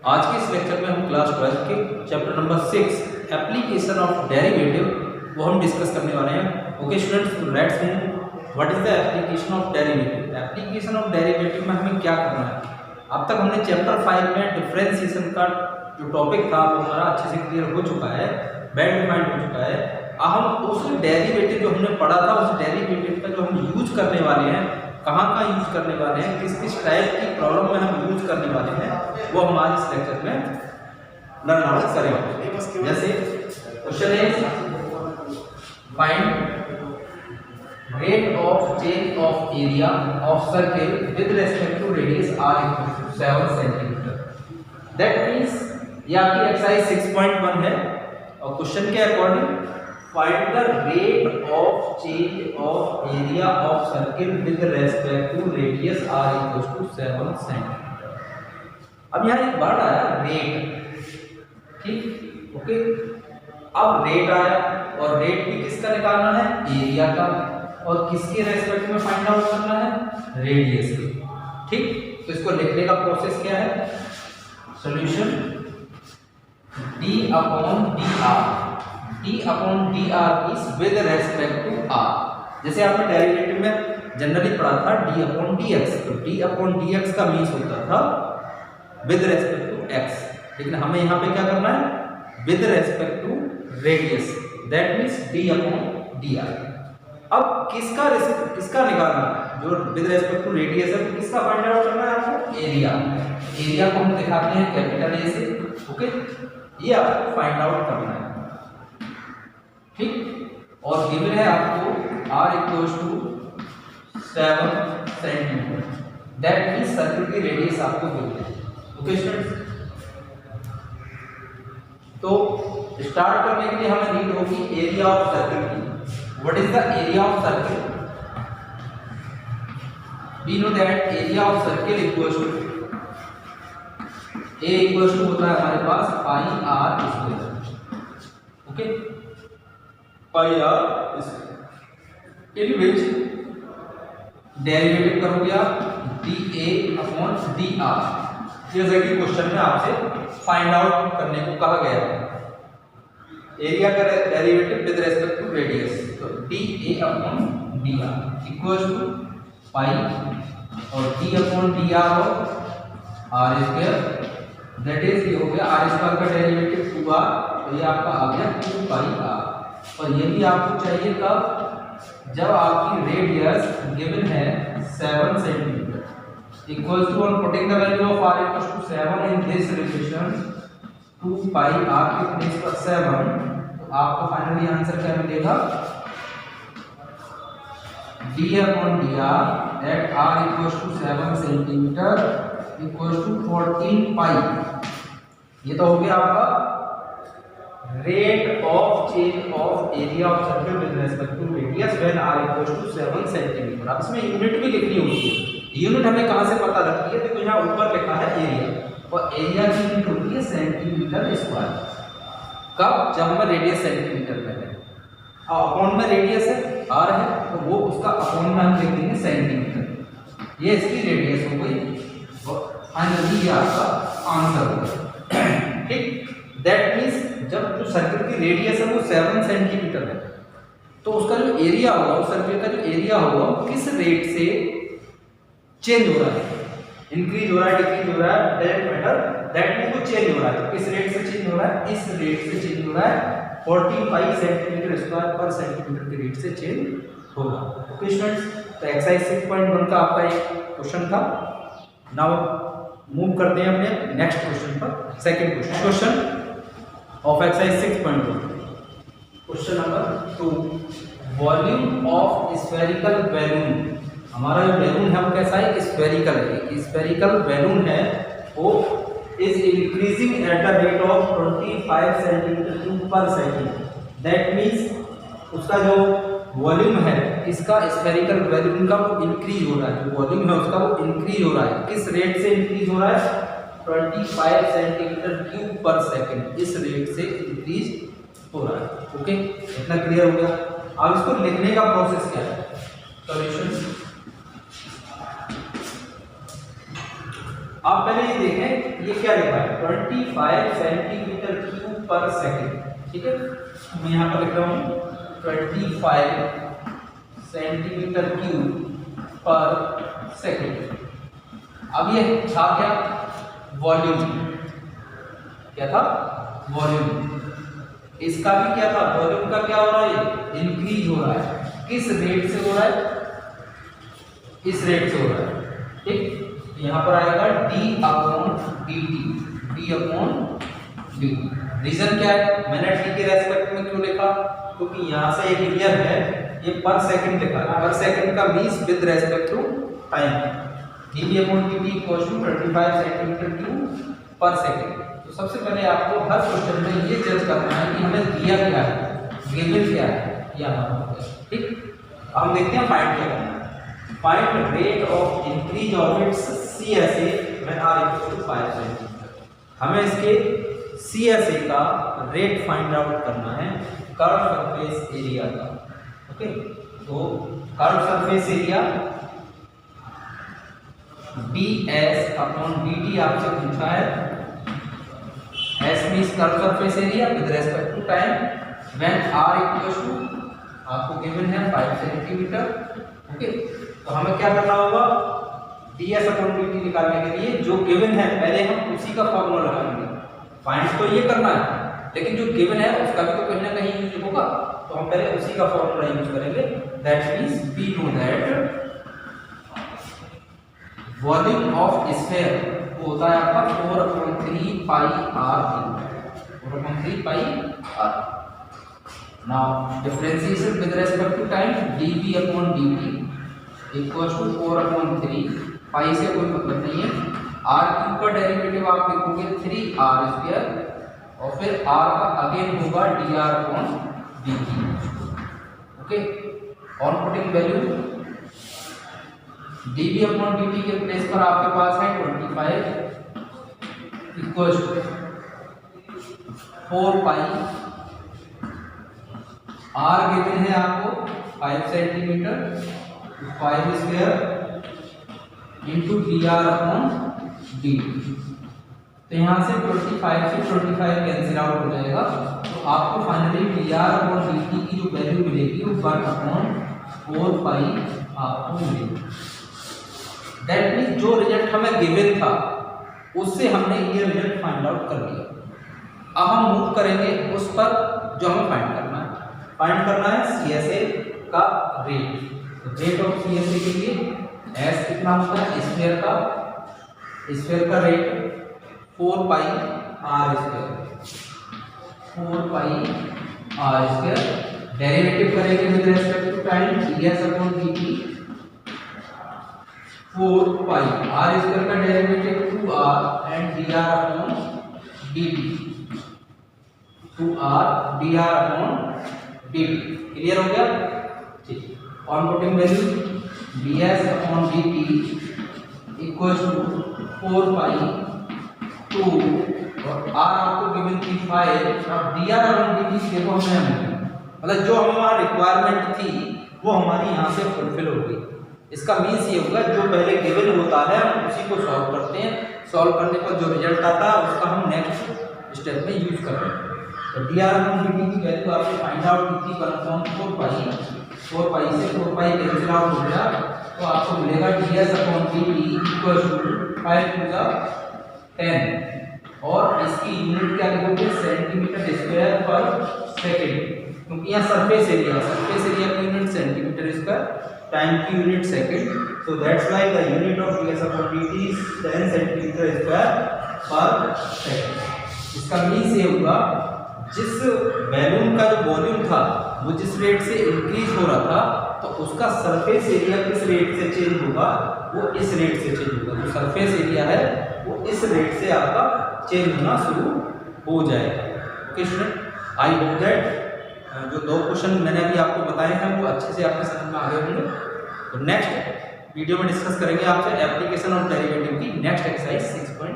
आज के इस लेक्चर में हम क्लास 12 के chapter number 6 application of derivative वो हम डिस्कस करने वाले हैं। Okay students, let's move. What is the application of derivative? Application of derivative में हमें क्या करना है? अब तक हमने चैप्टर 5 में डिफरेंशिएशन का जो टॉपिक था वो हमारा अच्छे से क्लियर हो चुका है, वेल डिफाइंड हो चुका है। अब हम उस डेरिवेटिव जो हमने पढ़ा था उस डेरिवेटिव का जो हम यूज करने वाले हैं, कहाँ यूज करने वाले हैं, किस किस टाइप की प्रॉब्लम में हम यूज करने वाले हैं, वो हमारे इस लेक्चर में लर्न आउट करेंगे। जैसे क्वेश्चन है find rate of change of area of circle with respect to radius r equal to 7 centimetre. That means ये आपकी एक्सरसाइज 6.1 है और क्वेश्चन के according find the rate of change of area of circle with respect to radius r equal to 7 centimetre. अब यहाँ एक word आया rate, ठीक, ओके। अब रेट आया और रेट भी किसका निकालना है? एरिया का, और किसके रेस्पेक्ट में फाइंड आउट करना है? रेडियस के, ठीक। तो इसको लिखने का प्रोसेस क्या है? Solution d upon dr is with respect to r। जैसे आपने डेरिवेटिव में जनरली पढ़ा था d अपॉन dx, तो d अपॉन dx का मीन्स होता था विद रेस्पेक्ट टू x, लेकिन हमें यहाँ पे क्या करना है? With respect to radius, that means d upon dr। अब किसका निकालना है? जो विद रेस्पेक्ट टू रेडियस है, तो किसका फाइंड आउट करना है आपको? एरिया। एरिया को हम दिखाते हैं कैपिटल ए से, ओके। ये आपको फाइंड आउट करना है, ठीक। और गिवन है आपको r equals to 7 centimetre, that means circle की रेडियस आपको गिवन है, ओके स्टूडेंट्स। तो स्टार्ट करने के लिए हमें नीड होगी एरिया ऑफ सर्किल की। What is the area of circle? We know that area of circle equals to a equals to होता है हमारे पास pi r square, okay, pi r square, in which derivative करोगे आप dA upon dr, जैसे कि question में आपसे फाइंड आउट करने को कहा गया है। एरिया का derivative with respect to radius, तो dA upon dr equals to pi और d अपॉन dr हो r स्क्वायर, दैट इज ये हो गया r स्क्वायर का डेरिवेटिव 2r, तो ये आपका आ गया 2 पाई r। और ये भी आपको चाहिए कब? जब आपकी रेडियस गिवन है 7 centimetre equals to, on putting the value of r equals to 7 in this relation 2 pi r के प्लेस पर 7, तो आपको फाइनली आंसर क्या मिलेगा? d upon dr at r equals to 7 centimetre equals to 14 pi. ये तो हो गया आपका rate of change of area of circle with respect to radius when r equals to 7 centimetre. अब इसमें यूनिट भी लिखनी होती है। यूनिट हमें कहां से पता लगती है? देखो यहाँ ऊपर लिखा है एरिया, और एरिया की यूनिट होती है सेंटीमीटर स्क्वायर। कब? जब हमें रेडियस सेंटीमीटर में है, अपॉन में रेडियस है r है, तो वो उसका अपॉन में हम लिख देंगे सेंटीमीटर। ये इसकी रेडियस हो गई, फाइनली ये आपका आंसर होगा, ठीक। दैट मींस जब जो सर्किल की रेडियस है वो 7 सेंटीमीटर है, तो उसका जो एरिया होगा, उस सर्किल का जो एरिया होगा वो किस रेट से चेंज हो रहा है, इंक्रीज हो रहा है, डिक्रीज हो रहा है, डजंट मैटर, दैट मींस वो चेंज हो रहा है। तो किस रेट से चेंज हो रहा है? इस रेट से चेंज हो रहा है, 45 सेंटीमीटर स्क्वायर पर सेंटीमीटर के रेट से चेंज होगा, ओके स्टूडेंट्स। तो एक्सरसाइज 6.1 का आपका एक क्वेश्चन था। नाउ मूव करते हैं अपने नेक्स्ट क्वेश्चन पर, second question of exercise 6.1। Question number 2, volume of spherical balloon. हमारा जो बैलून है वो कैसा है? स्फेरिकल है। स्फेरिकल बैलून है वो is increasing at the rate of 25 centimetre cube पर सेकंड। दैट मींस उसका जो वॉल्यूम है इसका स्फेरिकल बैलून का वो इंक्रीज हो रहा है, जो वॉल्यूम है उसका वो इंक्रीज हो रहा है। किस रेट से इंक्रीज हो रहा है? 25 सेंटीमीटर क्यूब पर सेकंड, इस रेट से इंक्रीज हो रहा है, ओके। इतना क्लियर हो गया। अब इसको लिखने का प्रोसेस क्या है? सॉल्यूशन आप पहले ये देखें ये क्या लिखा है 25 सेंटीमीटर क्यूब पर सेकेंड। ठीक है, मैं यहाँ पर लिख रहा हूँ 25 सेंटीमीटर क्यूब पर सेकेंड। अब ये था क्या, वॉल्यूम। क्या था, वॉल्यूम। इसका भी क्या था, वॉल्यूम का क्या हो रहा है, इंक्रीज हो रहा है। किस रेट से हो रहा है, इस रेट से हो रहा है। ठीक, यहाँ पर आएगा d/dt, d/dt। रीजन क्या है, मैंने t के रेस्पेक्ट में क्यों लिखा, क्योंकि यहाँ से एक ईयर है, ये पर सेकंड लिखा है। पर सेकंड का means with respect to time. d/dt equal to 25 centimetre cube पर सेकंड। तो सबसे पहले आपको हर क्वेश्चन में ये जज करना है कि हमें दिया क्या है, गिवन क्या है, या ठीक। हम देखते हैं फाइंड क्या करना है। Find rate of increase of its CSA when r equal to 5 centimetre. हमें इसके CSA का रेट फाइंड आउट करना है कर्व सरफेस एरिया का। ओके, तो कर्व सरफेस एरिया ds/dt आपसे पूछा है। S means curve surface area with respect to time when r equal to आपको गिवन है 5 सेंटीमीटर। ओके, तो हमें क्या करना होगा, ds/dt निकालने के लिए जो गिवन है पहले हम उसी का फॉर्मूला लगाएंगे। फाइंड तो ये करना है, लेकिन जो गिवन है उसका भी तो कहीं ना कहीं यूज होगा, तो हम पहले उसी का फॉर्मूला यूज करेंगे। That means we know that volume of sphere होता है आपका 4/3 पाई r क्यूब, 4/3 पाई r। Now differentiation with respect to time dv/dt equals to 4/3 pi से कोई मतलब नहीं है। r क्यूब का डेरिवेटिव आप लिखोगे 3r² और फिर r का अगेन होगा dr/dt। Okay, on putting value dv/dt के प्लेस पर आपके पास है 25 equals to 4 pi, r given है आपको 5 सेंटीमीटर, 5 स्क्वायर इंटू dr/dt। तो यहाँ से 25 से 25 कैंसिल आउट हो जाएगा, तो आपको फाइनली dr/dt की जो वैल्यू मिलेगी वो 1/4 पाई आपको मिलेगी। दैट मीन्स जो रिजल्ट हमें गिवन था उससे हमने ये रिजल्ट फाइंड आउट कर लिया। अब हम मूव करेंगे उस पर जो हमें फाइंड करना है। फाइंड करना है CSA का रेट। रेट ऑफ CSA के लिए S कितना होता है, स्फीयर का rate 4 pi r², 4 pi r²। Derivative करेंगे with respect to time ds/dt 4 pi r² का derivative 2r and dr/dt 2r dr/dt। Clear हो गया, ठीक। On putting value ds/dt equals to 4 pi 2 और r आपको गिवन थी 5। अब dr/dt देखो हमें मतलब जो हमारी रिक्वायरमेंट थी वो हमारी यहाँ से फुलफिल हो गई। इसका मीन्स ये होगा जो पहले गिवन होता है हम उसी को सॉल्व करते हैं, सॉल्व करने पर जो रिजल्ट आता है उसका हम नेक्स्ट स्टेप में यूज करते हैं। तो dr/dt की वैल्यू आपको फाइंड आउट की थी 1/4 पाई, 4 पाई से 4 पाई कैंसिल आउट हो गया, तो आपको मिलेगा ds/dt इक्वल टू 5 × 10 और इसकी यूनिट क्या लिखोगे, सेंटीमीटर स्क्वायर पर सेकेंड, क्योंकि यहाँ सरफेस एरिया की यूनिट सेंटीमीटर स्क्वायर, टाइम की unit second. So that's why the unit of ds/dt is 10 centimetre square पर सेकेंड। इसका मीन्स ये होगा जिस बैलून का जो वॉल्यूम था वो जिस रेट से इंक्रीज हो रहा था तो उसका सरफेस एरिया किस रेट से चेंज होगा, वो इस रेट से चेंज होगा। जो सरफेस एरिया है वो इस रेट से आपका चेंज होना शुरू हो जाएगा। Okay student, I hope that जो 2 क्वेश्चन मैंने अभी आपको बताए हैं वो अच्छे से आपके समझ में आ गए होंगे। तो नेक्स्ट वीडियो में डिस्कस करेंगे आपसे एप्लीकेशन ऑफ डेरिवेटिव की नेक्स्ट एक्सरसाइज 6.3।